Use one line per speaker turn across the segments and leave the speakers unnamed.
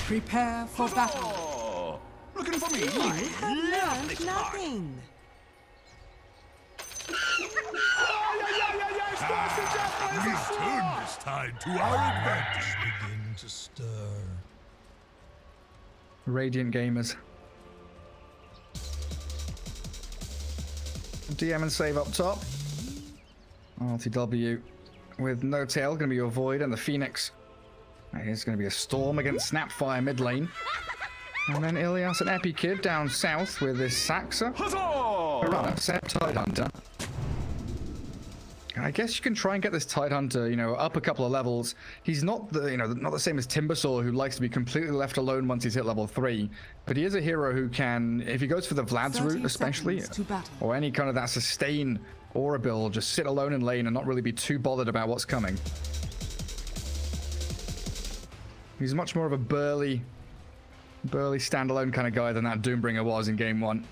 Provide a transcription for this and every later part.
Prepare for battle.
Oh, looking for me?
I have learned nothing.
Turn this tide to our advantage.
Begin to stir.
Radiant gamers. DM and save up top. RTW with no tail, going to be your Void and the Phoenix. Here's going to be a Storm against Snapfire mid lane. And then Illias and Epi Kid down south with this Saksa. Runner, Tidehunter. I guess you can try and get this Tidehunter, you know, up a couple of levels. He's not the, you know, not the same as Timbersaw, who likes to be completely left alone once he's hit level 3. But he is a hero who can, if he goes for the Vlad's route especially, or any kind of that sustain aura build, just sit alone in lane and not really be too bothered about what's coming. He's much more of a burly standalone kind of guy than that Doombringer was in game 1.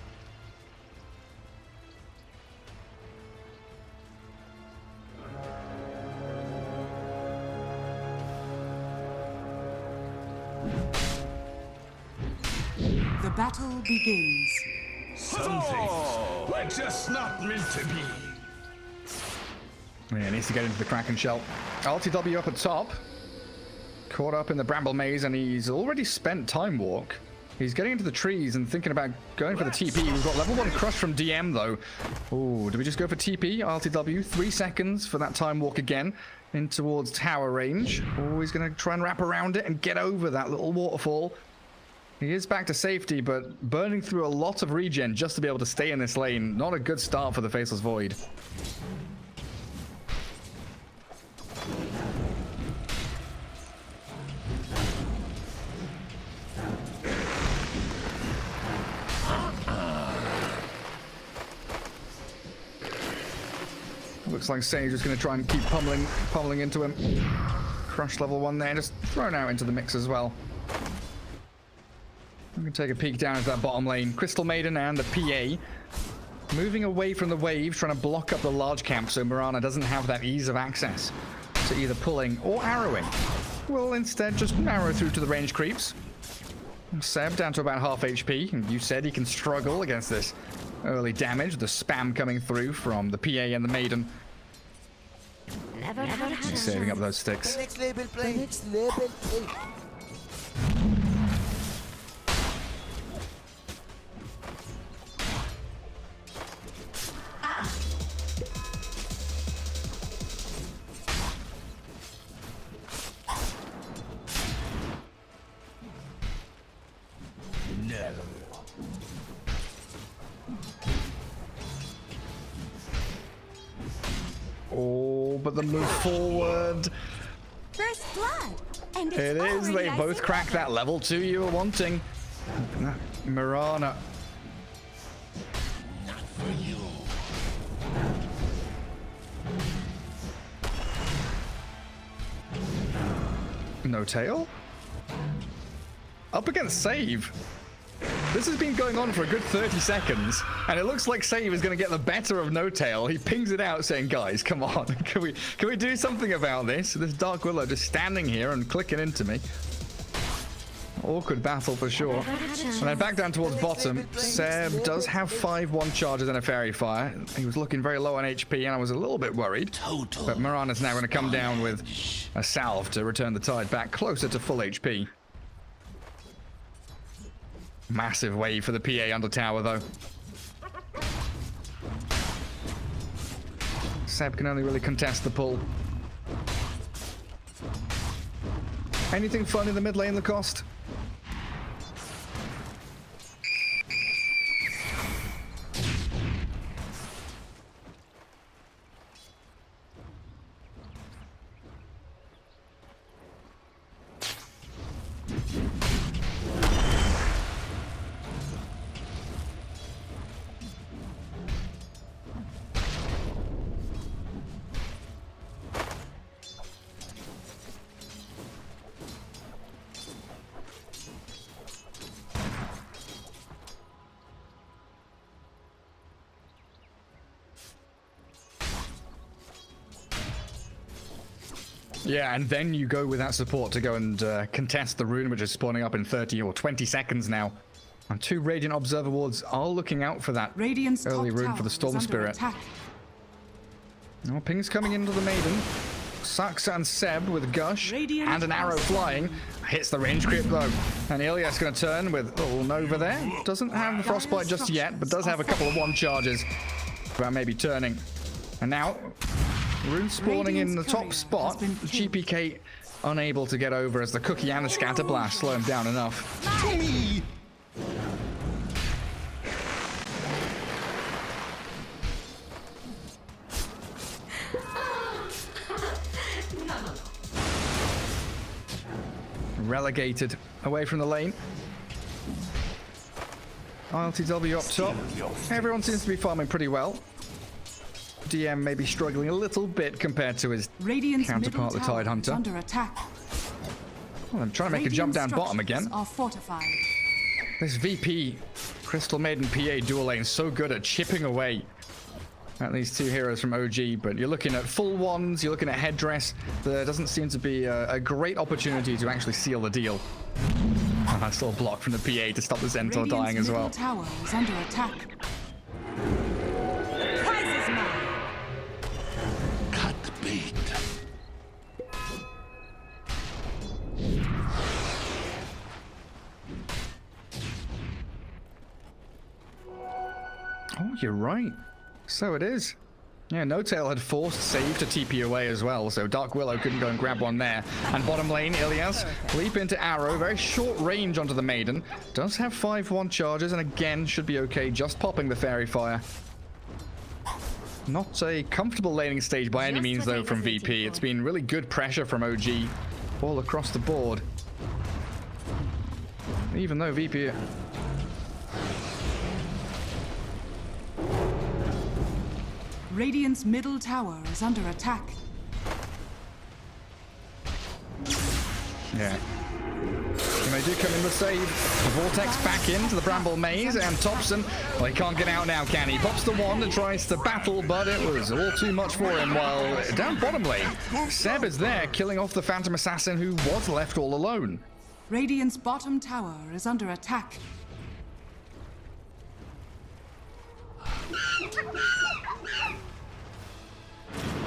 The battle begins.
Some things were just not meant to be.
Yeah, needs to get into the Kraken shell. RTW up at top. Caught up in the Bramble Maze, and he's already spent Time Walk. He's getting into the trees and thinking about going for the TP. We've got level 1 crush from DM, though. Oh, do we just go for TP? RTW, 3 seconds for that Time Walk again. In towards tower range. Oh, he's going to try and wrap around it and get over that little waterfall. He is back to safety, but burning through a lot of regen just to be able to stay in this lane. Not a good start for the Faceless Void. Looks like Sage is going to try and keep pummeling into him. Crush level 1 there, just thrown out into the mix as well. We can take a peek down into that bottom lane. Crystal Maiden and the PA moving away from the wave, trying to block up the large camp so Mirana doesn't have that ease of access to either pulling or arrowing. We'll instead just arrow through to the range creeps. Seb down to about half HP, and you said he can struggle against this early damage, the spam coming through from the PA and the Maiden. He's saving up those sticks.
Next label play. Next label play.
Oh, but the move forward.
First blood. And it's
It is. They
already
both cracked that level 2 you were wanting. Mirana.
Not for you.
No tail? Up against Save. This has been going on for a good 30 seconds, and it looks like Save is going to get the better of No Tail. He pings it out saying, guys, come on, can we do something about this? This Dark Willow just standing here and clicking into me. Awkward battle for sure. And then back down towards bottom, Seb does have 5-1 charges and a Fairy Fire. He was looking very low on HP, and I was a little bit worried. But Mirana's now going to come down with a salve to return the tide back closer to full HP. Massive wave for the PA under tower, though. Seb can only really contest the pull. Anything fun in the mid lane, Lacoste? Yeah, and then you go with that support to go and contest the rune, which is spawning up in 30 or 20 seconds now. And 2 Radiant Observer Wards are looking out for that
Radiant's
early
top
rune
tower
for the Storm
is under
Spirit.
attack.
Oh, ping's coming into the Maiden. Saksa and Seb with Gush
Radiant
and an arrow flying. Hits the range creep though. And Illias going to turn with a little Nova there. Doesn't have the Frostbite just yet, but does have a couple of 1 charges. About maybe turning. And now, rune spawning in the top spot. GPK unable to get over as the Cookie and the Scatter Blast slow him down enough. Relegated away from the lane. ILTW up top. Everyone seems to be farming pretty well. DM may be struggling a little bit compared to his
Radiant's
counterpart, the
middle
Tide
tower
Hunter.
is under attack.
Well, I'm trying to make a jump down bottom again.
Are fortified.
This VP, Crystal Maiden PA dual lane, so good at chipping away at these 2 heroes from OG, but you're looking at full ones, you're looking at headdress. There doesn't seem to be a great opportunity to actually seal the deal. And I still block from the PA to stop the Centaur dying as well.
Radiant's middle tower is under attack.
Prize is mine.
Cut the bait.
Oh, you're right. So it is. Yeah, No Tail had forced Save to TP away as well, so Dark Willow couldn't go and grab one there. And bottom lane, Illias, leap into arrow, very short range onto the Maiden. Does have 5-1 charges, and again, should be okay, just popping the Fairy Fire. Not a comfortable laning stage by any means, though, from VP. It's been really good pressure from OG all across the board. Even though VP...
Radiant's middle tower is under attack.
Yeah. And they do come in the save. The Vortex back into the Bramble Maze, and Topson, well, he can't get out now, can he? Pops the wand and tries to battle, but it was all too much for him. While down bottom lane, Seb is there, killing off the Phantom Assassin who was left all alone.
Radiant's bottom tower is under attack.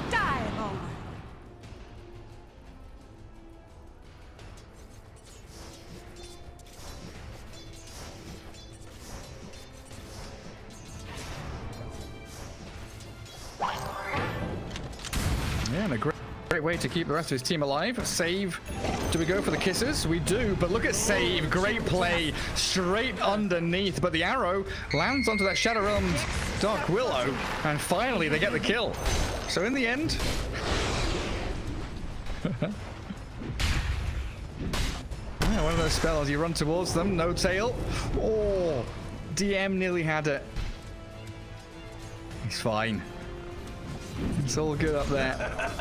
Dive over.
Yeah, and a great way to keep the rest of his team alive. Save. Do we go for the kisses? We do, but look at Save. Great play. Straight underneath, but the arrow lands onto that Shadow Realm Dark Willow, and finally they get the kill. So in the end... yeah, one of those spells, you run towards them, No Tail. Oh, DM nearly had it. He's fine. It's all good up there.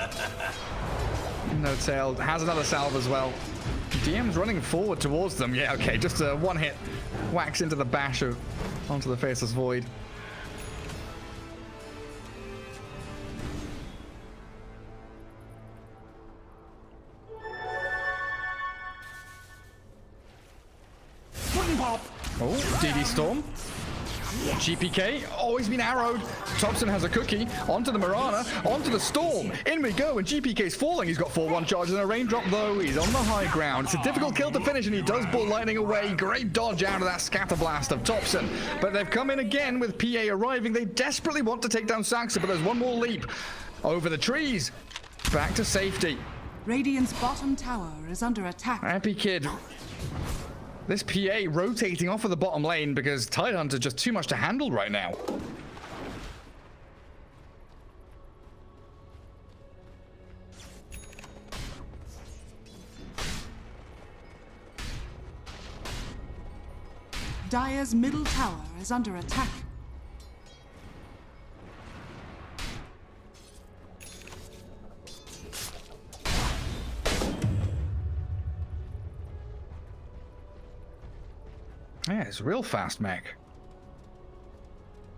No Tail has another salve as well. DM's running forward towards them. Yeah, okay, just a one hit whacks into the bash onto the Faceless Void. Oh, DD Storm. GPK, always been arrowed. Topson has a cookie. Onto the Mirana. Onto the Storm. In we go, and GPK's falling. He's got 4-1 charges and a raindrop, though. He's on the high ground. It's a difficult kill to finish, and he does Bull Lightning away. Great dodge out of that Scatter Blast of Topson. But they've come in again with PA arriving. They desperately want to take down Saksa, but there's one more leap. Over the trees. Back to safety.
Radiant's bottom tower is under attack.
Happy Kid. This PA rotating off of the bottom lane because Tide Hunter's just too much to handle right now.
Dire's middle tower is under attack.
Yeah, it's real fast mech.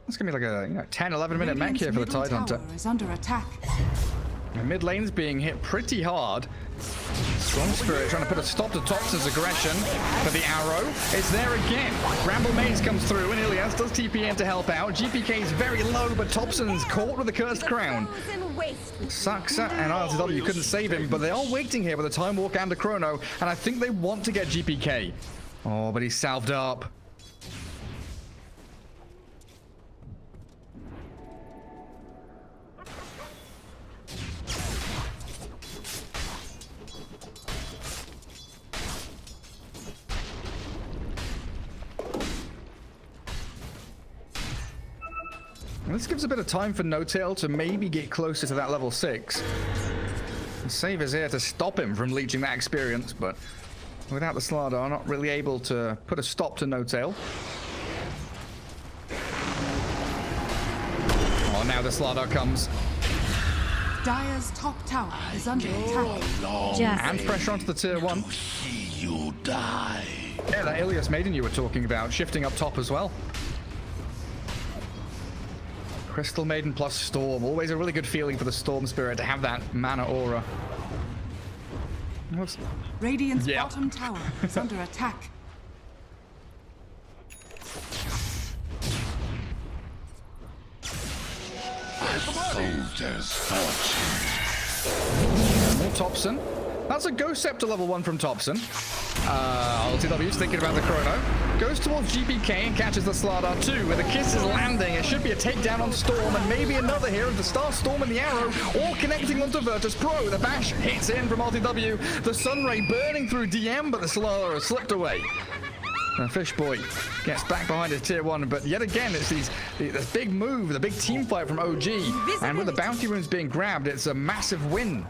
It's gonna be like a 10-11 minute mech here for the Tide Hunter.
Is under attack.
The mid lane's being hit pretty hard. Strong Spirit trying to put a stop to Topson's aggression for the arrow. It's there again. Bramble Maze comes through and Illias does TP in to help out. GPK is very low, but Topson's caught with the Cursed Crown. Saksa and RTW couldn't save him, but they are waiting here with a Time Walk and a Chrono, and I think they want to get GPK. Oh, but he's salved up. This gives a bit of time for No-Tail to maybe get closer to that level 6. The save is here to stop him from leeching that experience, but without the Slardar, not really able to put a stop to No-Tail. Oh, now the Slardar comes.
Dire's top tower is under attack.
And pressure onto the tier 1.
See you die.
Yeah, that Illias Maiden you were talking about, shifting up top as well. Crystal Maiden plus Storm. Always a really good feeling for the Storm Spirit to have that mana aura.
Radiant's bottom tower is under attack.
Soldier's fortune.
More Topson. That's a Ghost Scepter level 1 from Topson. LTW's thinking about the Chrono. Goes towards GPK and catches the Slardar too. With the kisses landing, it should be a takedown on Storm and maybe another here of the Star Storm and the Arrow, all connecting onto Virtus Pro. The bash hits in from LTW. The Sunray burning through DM, but the Slardar has slipped away. Fish Boy gets back behind his tier 1, but yet again it's this big move, the big team fight from OG. And with the bounty runes being grabbed, it's a massive win.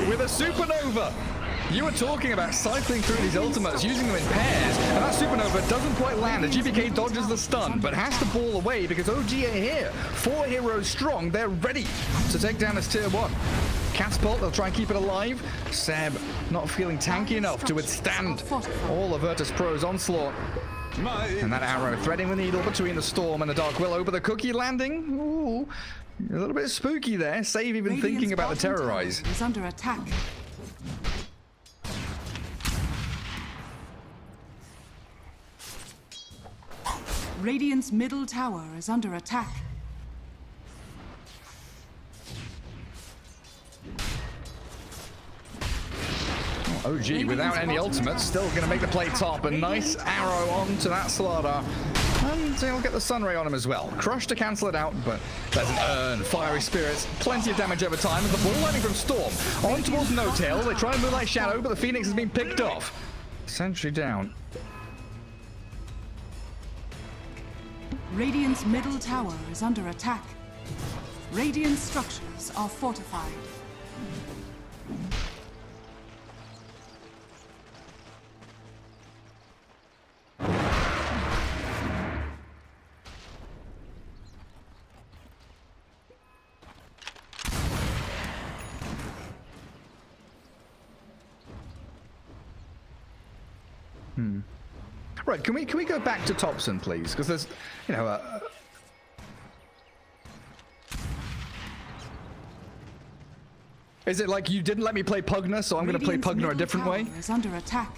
With a supernova. You were talking about cycling through these ultimates, using them in pairs, and that supernova doesn't quite land. The GPK dodges the stun, but has to ball away because OG are here. 4 heroes strong. They're ready to take down this tier 1. Catapult, they'll try and keep it alive. Seb not feeling tanky enough to withstand all the Virtus Pro's onslaught. And that arrow threading the needle between the Storm and the Dark Willow, but the cookie landing. Ooh. A little bit spooky there. Save even thinking about the terrorize.
Is under attack. Radiant's middle tower is under attack.
OG without any ultimates, still going to make the play top. A nice arrow onto that Slardar. And he'll get the Sunray on him as well. Crush to cancel it out, but there's an urn. Fiery Spirits, plenty of damage over time. And the ball landing from Storm on towards No-Tail. They try and Moonlight Shadow, but the Phoenix has been picked off. Sentry down.
Radiant's middle tower is under attack. Radiant structures are fortified.
Right, can we go back to Topson, please? Because there's, you know, is it like you didn't let me play Pugna, so I'm going to play Pugna a different way?
Is under attack.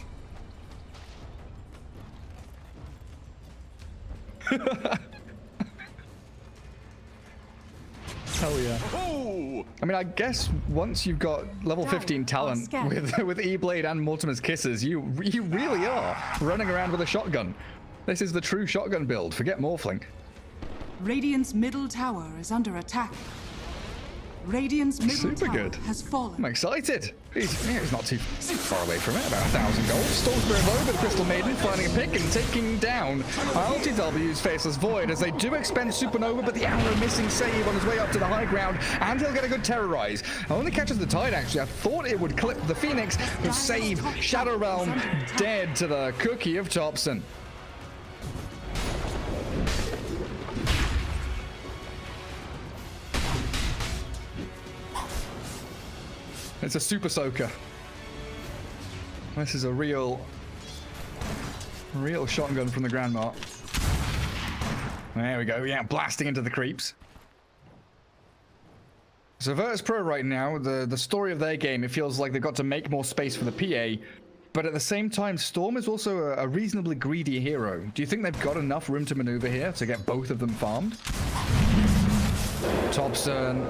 Hell yeah.
Oh!
I mean, I guess once you've got level 15 talent with E-Blade and Mortimer's Kisses, you really are running around with a shotgun. This is the true shotgun build. Forget Morphling.
Radiant's middle tower is under attack. Radiant's middle tower has fallen.
I'm excited. He's not too far away from it, about 1,000 gold. Storm Spirit low, but Crystal Maiden finding a pick and taking down LTW's Faceless Void as they do expend Supernova, but the arrow missing save on his way up to the high ground, and he'll get a good terrorize. Only catches the tide, actually. I thought it would clip the Phoenix, but save Shadow Realm dead to the cookie of Topson. It's a super soaker. This is a real shotgun from the Grandma. There we go. Yeah, blasting into the creeps. So Virtus Pro right now, the story of their game, it feels like they've got to make more space for the PA, but at the same time, Storm is also a reasonably greedy hero. Do you think they've got enough room to maneuver here to get both of them farmed? Topson,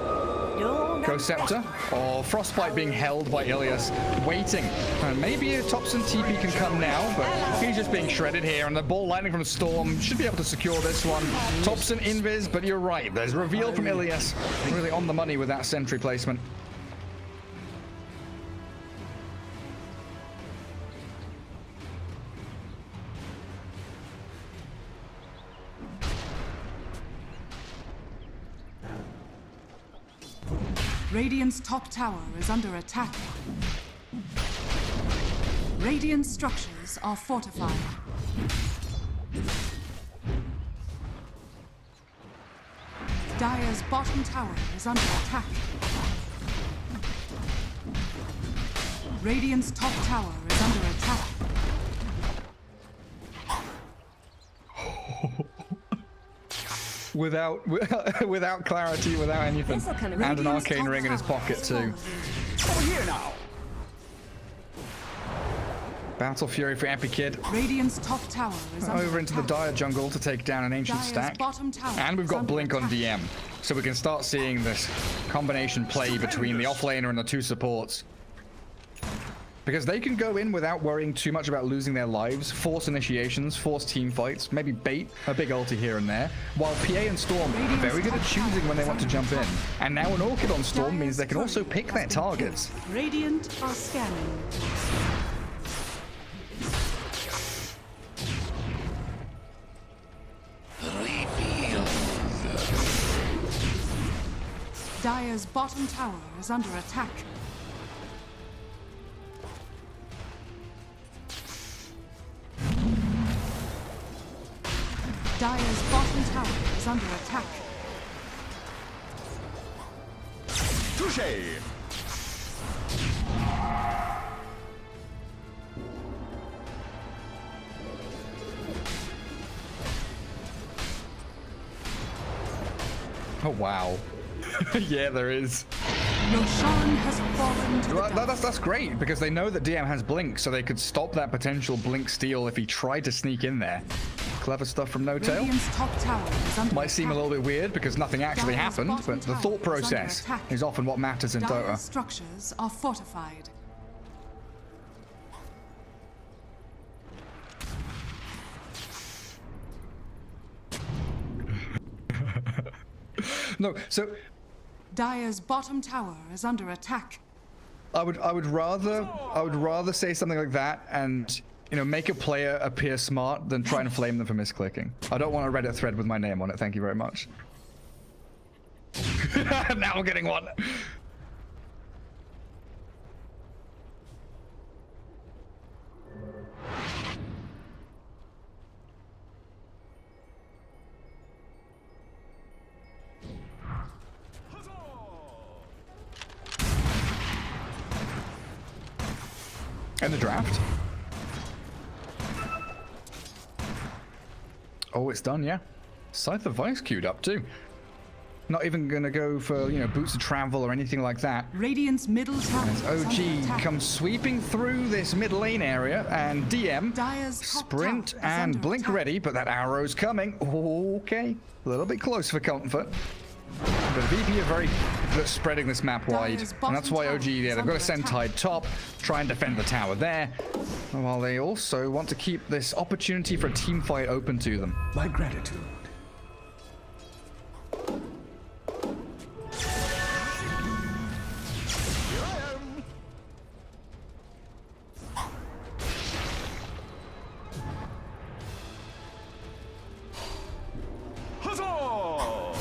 Ghost Scepter, or Frostbite being held by Illias, waiting. And maybe a Topson TP can come now, but he's just being shredded here, and the ball lightning from Storm should be able to secure this one. Topson invis, but you're right, there's a reveal from Illias, really on the money with that sentry placement.
Radiant's top tower is under attack. Radiant structures are fortified. Dire's bottom tower is under attack. Radiant's top tower is under attack.
Without clarity, without anything, and an arcane ring in his pocket too.
Over here now.
Battle Fury for Epic Kid.
Radiant's top tower is under
Over into the
attack.
Dire jungle to take down an ancient
Dire's
stack.
bottom tower
And we've
is
got
under
Blink on
attack.
DM, so we can start seeing this combination play between the offlaner and the two supports. Because they can go in without worrying too much about losing their lives, force initiations, force team fights, maybe bait a big ulti here and there, while PA and Storm are very good at choosing when they want to jump in. And now an Orchid on Storm means they can also pick their targets.
Radiant are scanning. Dire's bottom tower is under attack. Dire's bottom tower is under attack.
Touché.
Oh wow. Yeah, there is.
Roshan has fallen to the
Well,
dark.
that's great, because they know that DM has Blink, so they could stop that potential Blink steal if he tried to sneak in there. Clever stuff from No Tail.
Radiant's top tower is under
Might seem a little bit weird because nothing actually
Dire's
happened,
bottom
but the
tower
thought
is under
process
attack.
is often what matters in
Dire's
Dota.
structures are fortified.
No, so
Dire's bottom tower is under attack.
I would rather say something like that and, you know, make a player appear smart than try and flame them for misclicking. I don't want a Reddit thread with my name on it, thank you very much. Now I'm getting one. And the draft. Oh, it's done, yeah. Scythe of Vice queued up too. Not even gonna go for, you know, boots of travel or anything like that.
Radiant's middle tower
As
is under
OG
attack.
comes sweeping through this mid lane area, and DM
Dire's top
sprint
tower is
and
under
blink
attack.
ready, but that arrow's coming. Okay, a little bit close for comfort. But VP are very good at spreading this map wide,
Dire's
and that's why
bottom
OG,
tower
yeah,
is
they've got a
under
Sentai
attack.
top, try and defend the tower there, while they also want to keep this opportunity for a team fight open to them.
My gratitude. Huzzah!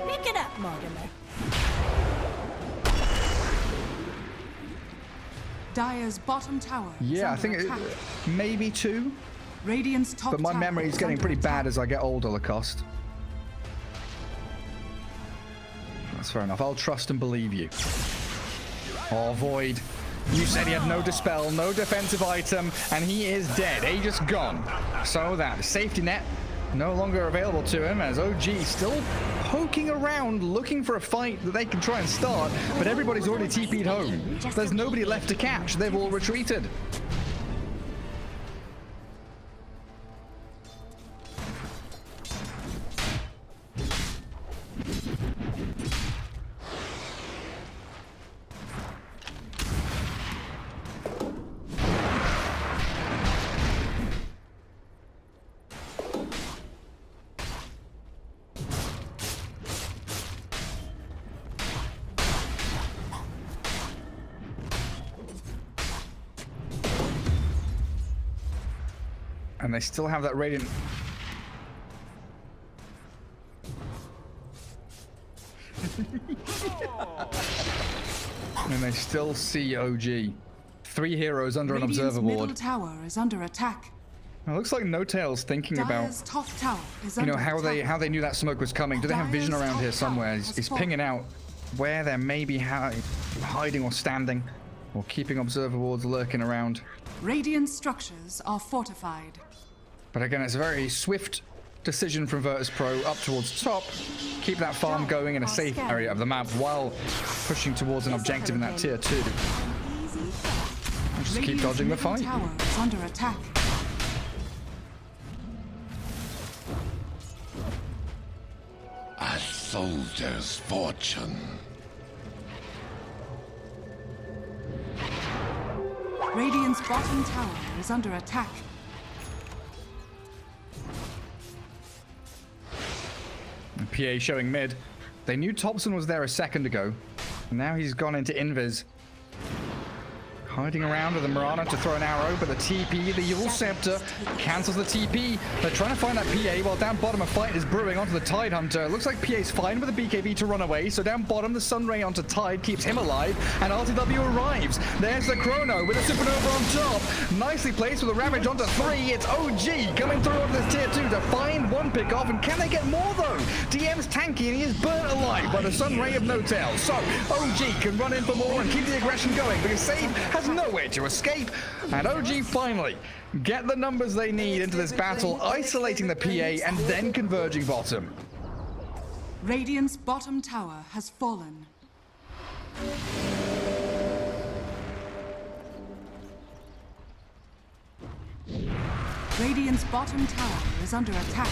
Pick it up, Mortimer.
Dire's bottom tower is
Yeah, I
under
think
attack.
maybe 2,
Radiant's top
but my
tower
memory is getting
under
pretty
attack.
bad as I get older, Lacoste. That's fair enough. I'll trust and believe you. Oh, Void. You said he had no dispel, no defensive item, and he is dead. Aegis gone. So that safety net no longer available to him, as OG still poking around looking for a fight that they can try and start, but everybody's already TP'd home. There's nobody left to catch. They've all retreated. And they still have that Radiant. And they still see OG. 3 heroes under an observer board.
Middle tower is under attack.
It looks like No Tail's thinking
Dire's
about,
top tower is
you know,
under
how they knew that smoke was coming. Do they have vision
Dire's
around
top
here
tower
somewhere?
has
He's
fallen.
pinging out where they're maybe hiding or standing, or keeping observer boards lurking around.
Radiant structures are fortified.
But again, it's a very swift decision from Virtus Pro up towards top. Keep that farm going in a safe area of the map while pushing towards an objective in that tier 2. And just keep
Radiant's
dodging the
middle
fight.
tower is under attack.
A soldier's fortune.
Radiant's bottom tower is under attack.
PA showing mid. They knew Topson was there a second ago, and now he's gone into invis. Hiding around with the Mirana to throw an arrow, but the TP, the Yule Scepter, cancels the TP. They're trying to find that PA while down bottom a fight is brewing onto the Tide Hunter. It looks like PA's fine with the BKB to run away, so down bottom the Sunray onto Tide keeps him alive, and RTW arrives. There's the Chrono with a Supernova on top. Nicely placed with a Ravage onto 3. It's OG coming through onto this tier 2 to find one pick off, and can they get more though? DM's tanky and he is burnt alive by the Sunray of No Tail. So OG can run in for more and keep the aggression going because Save has nowhere to escape, and OG finally get the numbers they need into this battle, isolating the PA and then converging bottom.
Radiant's bottom tower has fallen. Radiant's bottom tower is under attack.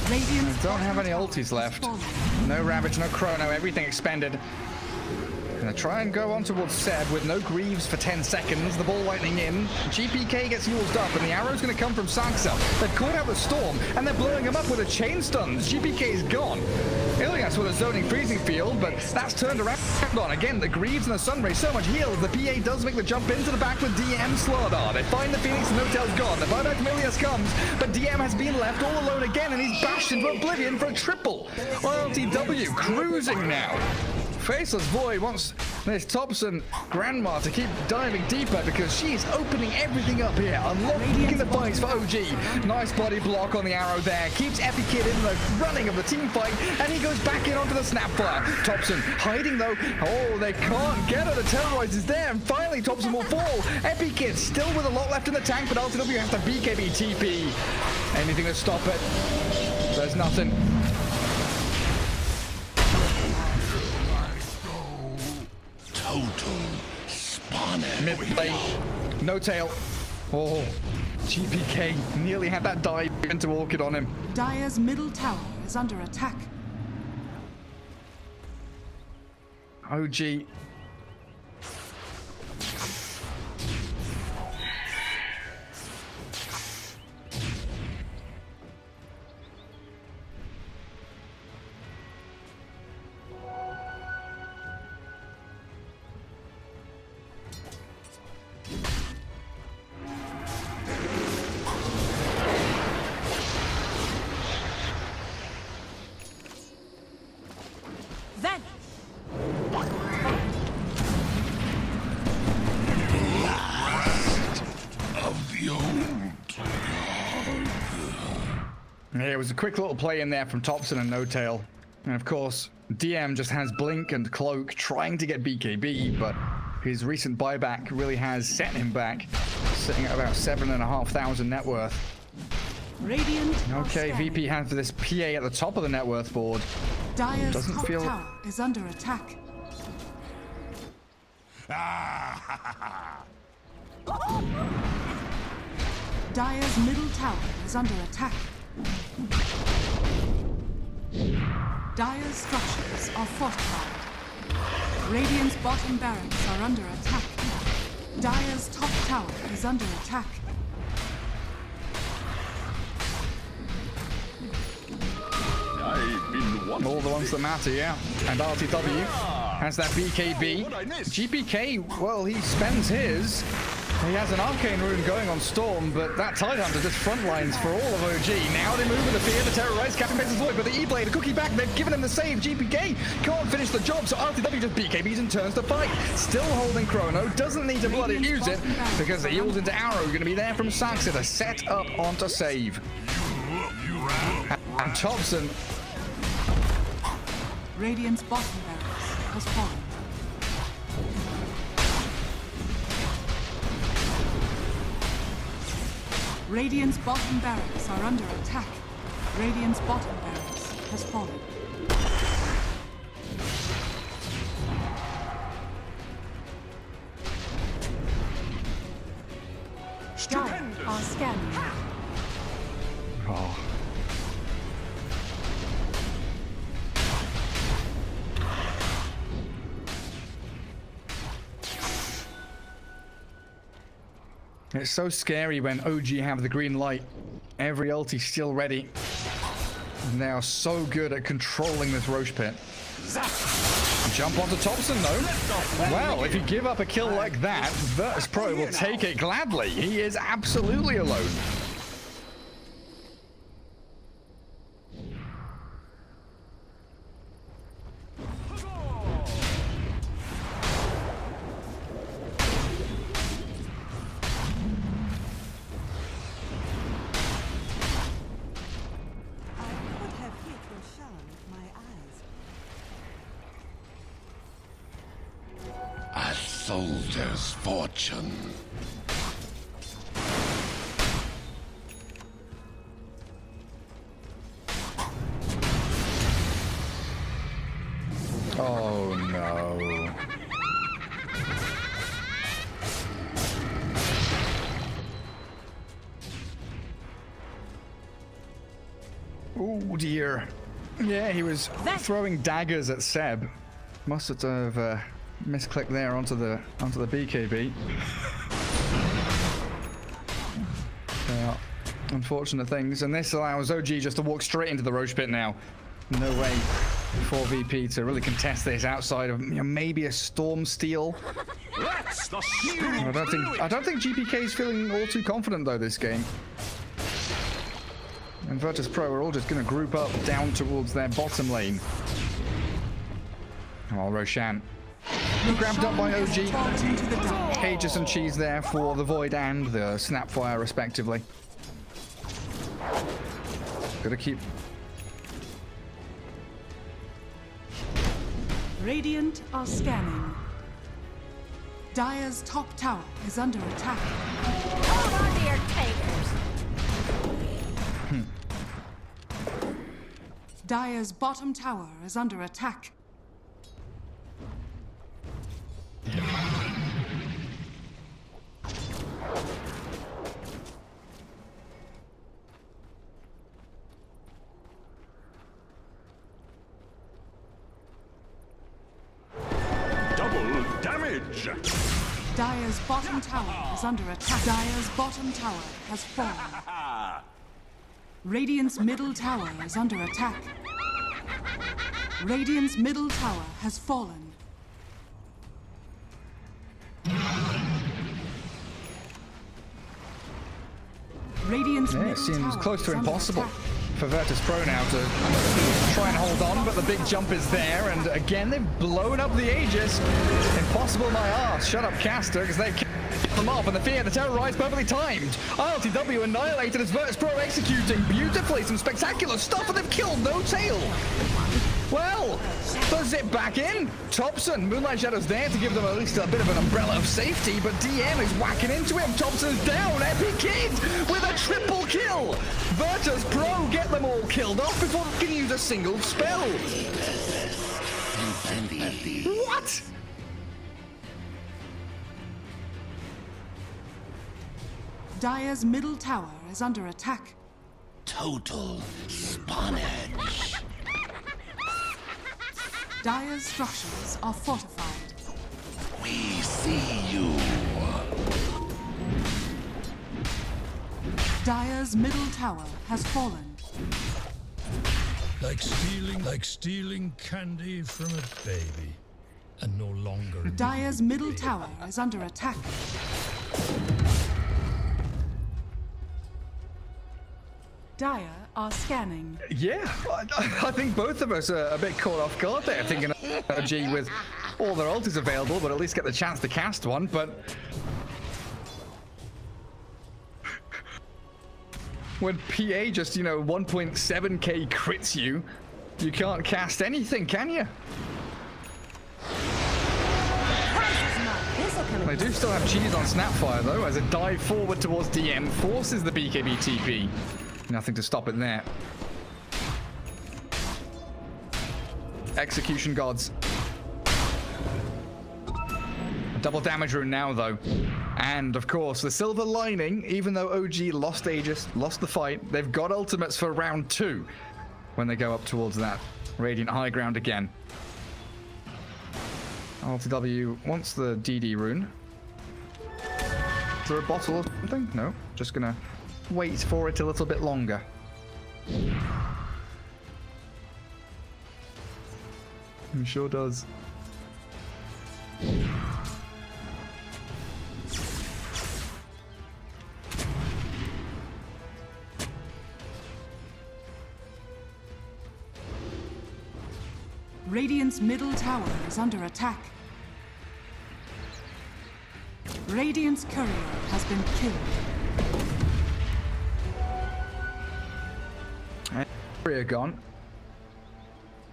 Radiant's
Don't have any
bottom
ultis
tower
left.
has fallen.
No Ravage, no Chrono, everything expended. Gonna try and go on towards Seb with no Greaves for 10 seconds. The ball lightning in. GPK gets used up, and the arrow's gonna come from Saksa. They've caught out the Storm, and they're blowing him up with a chain stuns. GPK is gone. Illias with a zoning freezing field, but that's turned around on. Again, the Greaves and the Sunray, so much heals. The PA does make the jump into the back with DM Slardar. They find the Phoenix, and No Tail's gone. The buyback from Illias comes, but DM has been left all alone again, and he's bashed into oblivion for a triple. LTW cruising now. Faceless Void wants this Topson Grandma to keep diving deeper because she's opening everything up here, unlocking the fights for OG. Nice body block on the arrow there, keeps Epikid in the running of the team fight, and he goes back in onto the Snapfire. Topson hiding though. Oh, they can't get her. The Terrorize is there, and finally Topson will fall. Epikid still with a lot left in the tank, but LTW has to BKB TP. Anything to stop it? There's nothing.
Total spawner.
Mid lane, No Tail. Oh, GPK nearly had that dive into Orchid on him.
Dire's middle tower is under attack.
OG.
Then
Yeah, it was a quick little play in there from Topson and No Tail. And of course, DM just has Blink and Cloak trying to get BKB, but his recent buyback really has set him back, sitting at about 7,500 net worth.
Radiant
Okay, VP has this PA at the top of the net worth board.
Dire's
Doesn't
top
feel-
tower is under attack. Dire's middle tower is under attack. Dire's structures are fortified. Radiant's bottom barracks are under attack. Dire's top tower is under attack.
All the ones that matter, yeah. And RTW has that BKB. GPK, well, he spends his. He has an Arcane Rune going on Storm, but that Tidehunter just front lines for all of OG. Now they move with the fear, the terrorize, Captain Bates' Void, but the E-Blade, the cookie back, they've given him the save. GPK can't finish the job, so RTW just BKBs and turns to fight. Still holding Chrono, doesn't need to bloody use it, because the heals into Arrow are going to be there from Saksa to set up onto save. And Topson.
Radiant's bottom barracks has fallen. Radiant's bottom barracks are under attack. Radiant's bottom barracks has fallen. Dire are scanning.
Oh. It's so scary when OG have the green light. Every ulti's still ready. And they are so good at controlling this Roche pit. Jump onto Topson though. Well, if you give up a kill like that, Virtus Pro will take it gladly. He is absolutely alone.
Soldier's fortune.
Oh no. Oh dear. Yeah, he was throwing daggers at Seb. Must have misclicked there onto the BKB. Unfortunate things, and this allows OG just to walk straight into the Roche pit now. No way for VP to really contest this outside of maybe a Storm Steal. I don't think GPK is feeling all too confident though this game. And Virtus Pro are all just going to group up down towards their bottom lane. Oh, Roshan. Grabbed up by OG. Aegis and Cheese there for the Void and the Snapfire, respectively. Gotta keep.
Radiant are scanning. Dire's top tower is under attack.
Hold on to your taters.
Dire's bottom tower is under attack.
Double damage.
Dire's bottom tower is under attack. Dire's bottom tower has fallen. Radiant's middle tower is under attack. Radiant's middle tower has fallen. Radiant's
Yeah, it
middle
seems
tower
close to
is under
impossible
attack.
for Virtus Pro now to try and hold on, but the big jump is there, and again they've blown up the Aegis. Impossible my arse. Shut up, caster, because they them off, and the fear, the terrorize, perfectly timed. ILTW annihilated as Virtus Pro executing beautifully. Some spectacular stuff, and they've killed No Tail. Well, the zip back in. Topson, Moonlight Shadow's there to give them at least a bit of an umbrella of safety, but DM is whacking into him. Topson's down. Epic Kid with a triple kill. Virtus Pro get them all killed off before they can use a single spell. What?
Dire's middle tower is under attack.
Total spawnage.
Dire's structures are fortified.
We see you.
Dire's middle tower has fallen.
Like stealing candy from a baby. And no longer.
Dire's middle tower is under attack. Dire are scanning.
Yeah, I think both of us are a bit caught off guard there, thinking OG with all their ultis available, but at least get the chance to cast one, but when PA just, 1.7k crits you, you can't cast anything, can you? They do still have cheese on Snapfire, though, as a dive forward towards DM forces the BKB TP. Nothing to stop it there. Execution gods. A double damage rune now, though. And, of course, the silver lining, even though OG lost Aegis, lost the fight, they've got ultimates for round 2 when they go up towards that Radiant High Ground again. LTW wants the DD rune. Is there a bottle or something? No, just gonna wait for it a little bit longer. He sure does.
Radiant's middle tower is under attack. Radiant's courier has been killed.
Courier gone.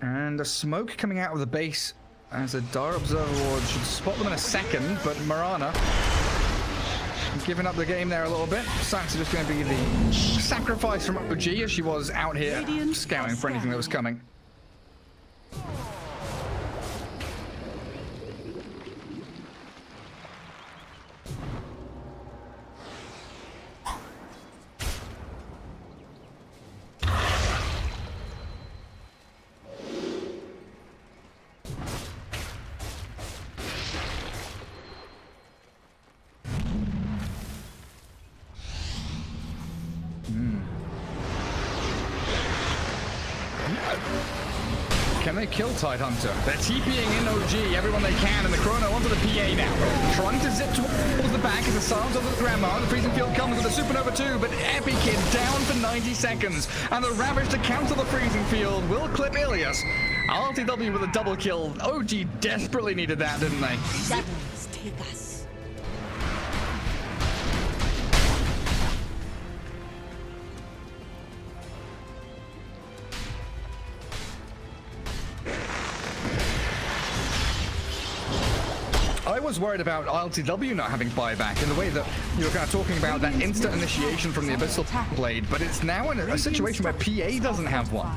And a smoke coming out of the base as a Dire Observer Ward should spot them in a second, but Marana giving up the game there a little bit. Saksa just going to be the sacrifice from OG as she was out here scouting for anything that was coming. Can they kill Tidehunter? They're TPing in OG, everyone they can, and the Chrono onto the PA now. Trying to zip towards the back as the silence of the Grandma. The freezing field comes with a Supernova 2, but Epic Kid down for 90 seconds. And the Ravage to counter the freezing field will clip Illias. RTW with a double kill. OG desperately needed that, didn't they?
Shadows take us.
I was worried about ILTW not having buyback in the way that you were kind of talking about that instant initiation from the Abyssal Blade, but it's now in a situation where PA doesn't have one.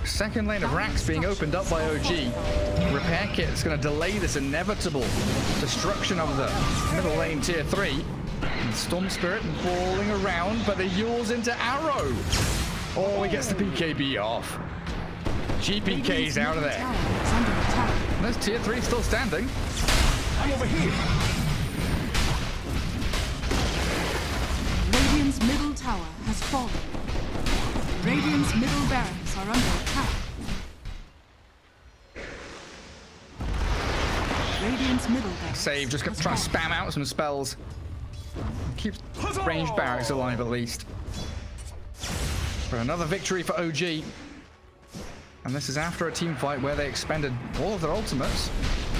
Second lane of racks being opened up by OG. Repair kit is going to delay this inevitable destruction of the middle lane tier 3. And Storm Spirit balling around, but the Yule's into Arrow. Oh, he gets the BKB off. GPK's out of there. And there's tier 3 still standing. I'm over here.
Radiant's middle tower has fallen. Radiant's middle barracks are under attack. Radiant's middle barracks.
Save, just gonna try to spam out some spells. Keeps ranged barracks alive at least. But another victory for OG. And this is after a team fight where they expended all of their ultimates.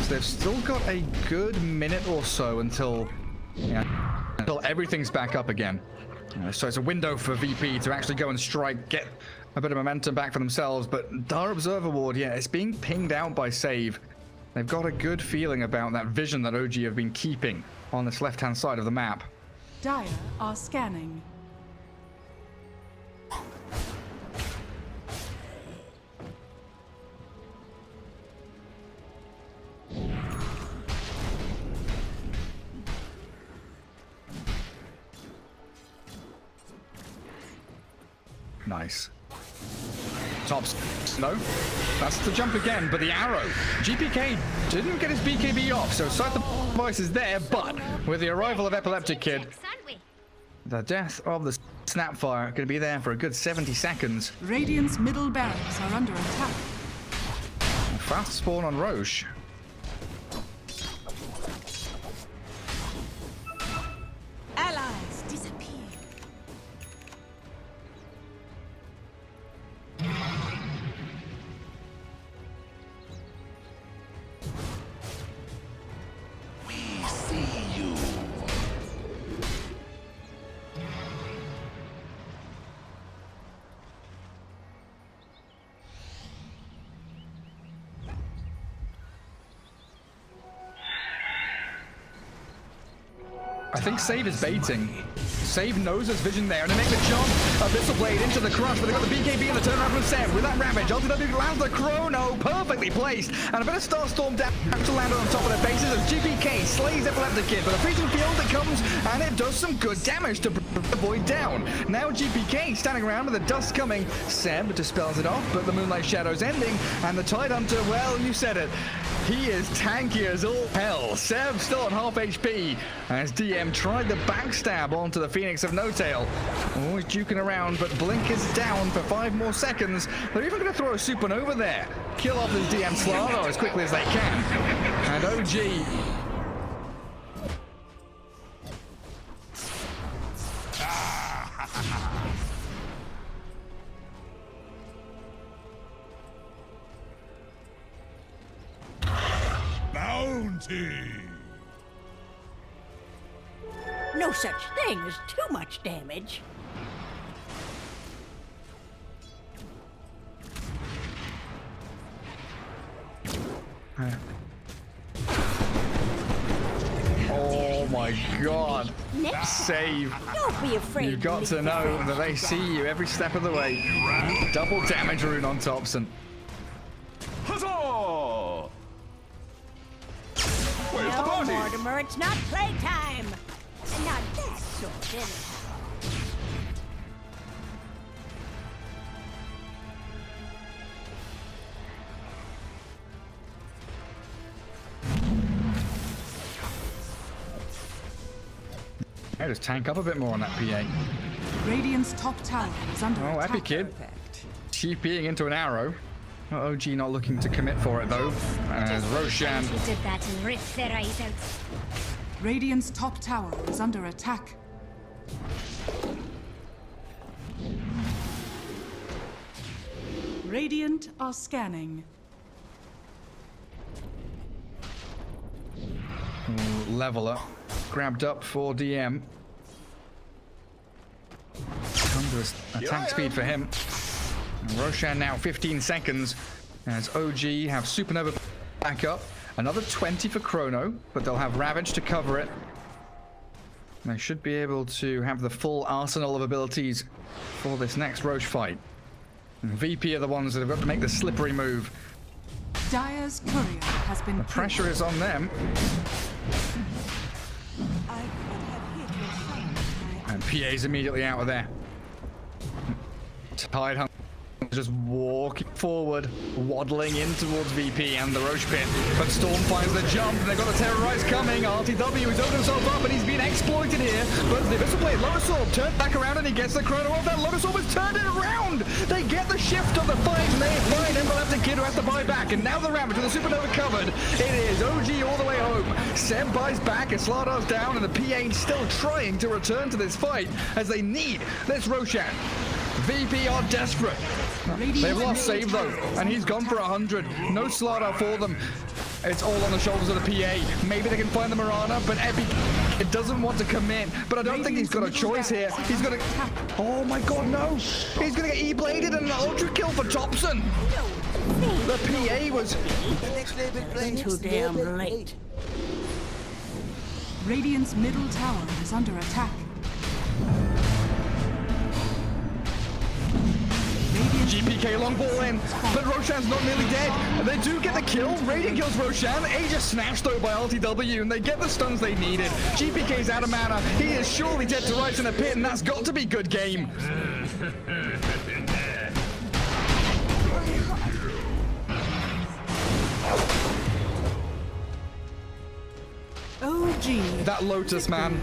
So they've still got a good minute or so until Yeah, until everything's back up again. So it's a window for VP to actually go and strike, get a bit of momentum back for themselves. But Dar Observer Ward, yeah, it's being pinged out by Save. They've got a good feeling about that vision that OG have been keeping on this left-hand side of the map.
Dire are scanning.
Nice. Tops. No. That's the jump again, but the arrow. GPK didn't get his BKB off, so Scythe Device is there, but with the arrival of Epileptic Kid, the death of the Snapfire going to be there for a good 70 seconds.
Radiant's middle barracks are under attack.
Fast spawn on Roche.
Allies disappear.
We see you.
I think Save is baiting. Save knows there's vision there, and they make the jump. Abyssal Blade into the crush, but they've got the BKB and the turnaround from Seb. With that Ravage, ultimately lands the Chrono, perfectly placed, and a bit of Starstorm down to land on top of their bases as GPK slays Epileptic Kid. But the freezing field that comes, and it does some good damage to avoid down. Now GPK standing around with the dust coming. Seb dispels it off, but the Moonlight Shadow's ending, and the Tidehunter, well, you said it. He is tanky as all hell. Seb still on half HP as DM tried the backstab onto the Phoenix of No Tail. Always juking around, but Blink is down for 5 more seconds. They're even going to throw a Supernova there. Kill off this DM Slardo as quickly as they can. And OG...
Bounty.
No such thing as too much damage.
Oh my god.
Next,
Save.
don't be afraid.
You've got to know that they see you every step of the way. Double damage rune on Topson.
Huzzah! Where's the
No,
party?
Mortimer, it's not playtime. Not that sort, anyhow.
Yeah, just tank up a bit more on that PA.
Radiant's top tower is under
Oh,
attack.
Epic Kid. TPing into an arrow. Well, OG not looking to commit for it though. As Roshan.
Did that and rip their eyes out.
Radiant's top tower is under attack. Radiant are scanning.
Leveler. Grabbed up for DM. Under attack speed for him. And Roshan now 15 seconds. As OG have Supernova back up. Another 20 for Chrono, but they'll have Ravage to cover it. They should be able to have the full arsenal of abilities for this next Roche fight. And VP are the ones that have got to make the slippery move.
Dire's courier has been
The pressure is on them.
I could have hit your son.
And PA's immediately out of there. Tidehunter just walking forward, waddling in towards VP and the Roche pit. But Storm finds the jump, and they've got the Terrorize coming. RTW, he's opened himself up, and he's been exploited here. But the Abyssal Blade, Lotus Orb, turned back around, and he gets the Chrono off. That Lotus Orb has turned it around! They get the shift of the fight, and they find Epileptic Kid who has to buy back. And now the Ravage with the Supernova covered. It is OG all the way home. Seb buys back, and Slardar's down, and the PA still trying to return to this fight as they need this Roshan. VP are desperate. They've lost Save though, and he's gone for 100. No Slardar for them. It's all on the shoulders of the PA. Maybe they can find the Mirana, but Epi it doesn't want to commit. But I don't think he's got a choice here. He's gonna. Oh my god, no! He's gonna get E-bladed and an ultra kill for Topson. The PA was.
Too damn late.
Radiant's middle tower is under attack.
GPK long ball in, but Roshan's not nearly dead. They do get the kill. Radiant kills Roshan. A just snatched though by LTW, and they get the stuns they needed. GPK's out of mana. He is surely dead to rights in the pit, and that's got to be good game.
OG.
That Lotus, man.